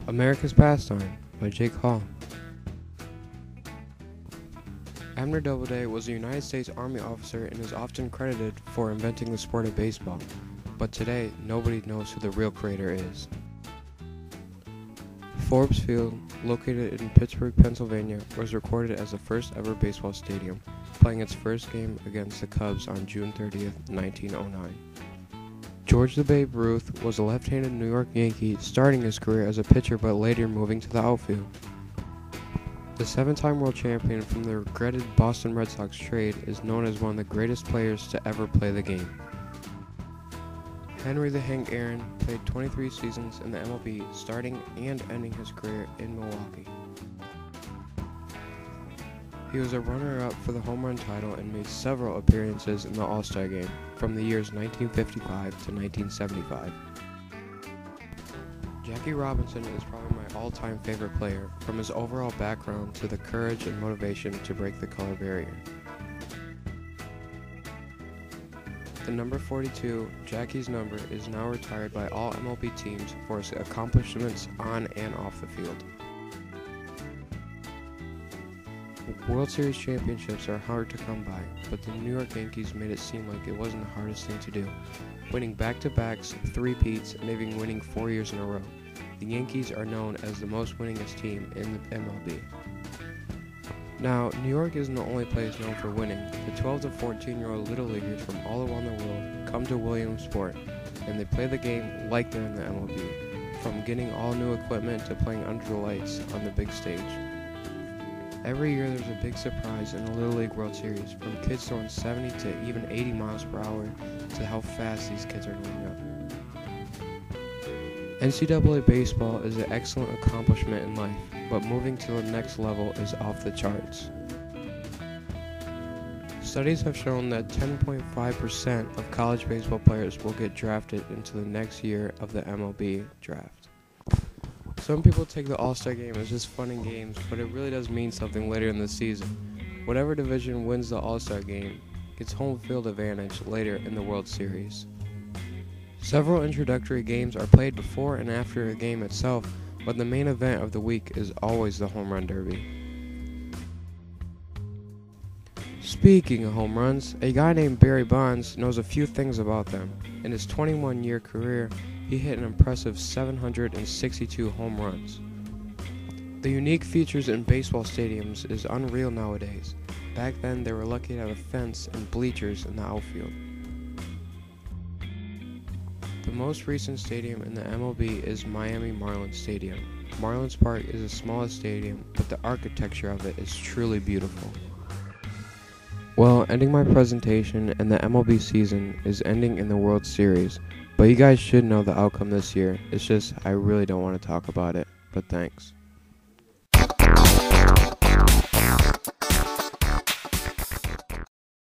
America's Pastime by Jake Hall. Abner Doubleday was a United States Army officer and is often credited for inventing the sport of baseball, but today nobody knows who the real creator is. Forbes Field, located in Pittsburgh, Pennsylvania, was recorded as the first ever baseball stadium, playing its first game against the Cubs on June 30th, 1909. George the Babe Ruth was a left-handed New York Yankee, starting his career as a pitcher but later moving to the outfield. The seven-time world champion from the regretted Boston Red Sox trade is known as one of the greatest players to ever play the game. Henry the Hank Aaron played 23 seasons in the MLB, starting and ending his career in Milwaukee. He was a runner-up for the home run title and made several appearances in the All-Star Game from the years 1955 to 1975. Jackie Robinson is probably my all-time favorite player, from his overall background to the courage and motivation to break the color barrier. The number 42, Jackie's number, is now retired by all MLB teams for his accomplishments on and off the field. World Series championships are hard to come by, but the New York Yankees made it seem like it wasn't the hardest thing to do, winning back-to-backs, three-peats, and even winning 4 years in a row. The Yankees are known as the most winningest team in the MLB. Now, New York isn't the only place known for winning. The 12 to 14-year-old Little Leaguers from all around the world come to Williamsport, and they play the game like they're in the MLB, from getting all new equipment to playing under the lights on the big stage. Every year there's a big surprise in the Little League World Series, from kids throwing 70 to even 80 miles per hour to how fast these kids are going up. NCAA baseball is an excellent accomplishment in life, but moving to the next level is off the charts. Studies have shown that 10.5% of college baseball players will get drafted into the next year of the MLB draft. Some people take the All-Star Game as just fun and games, but it really does mean something later in the season. Whatever division wins the All-Star Game gets home field advantage later in the World Series. Several introductory games are played before and after a game itself, but the main event of the week is always the Home Run Derby. Speaking of home runs, a guy named Barry Bonds knows a few things about them. In his 21-year career, he hit an impressive 762 home runs. The unique features in baseball stadiums is unreal nowadays. Back then, they were lucky to have a fence and bleachers in the outfield. The most recent stadium in the MLB is Miami Marlins Stadium. Marlins Park is the smallest stadium, but the architecture of it is truly beautiful. Well, ending my presentation, and the MLB season is ending in the World Series, but you guys should know the outcome this year. It's just I really don't want to talk about it, but thanks.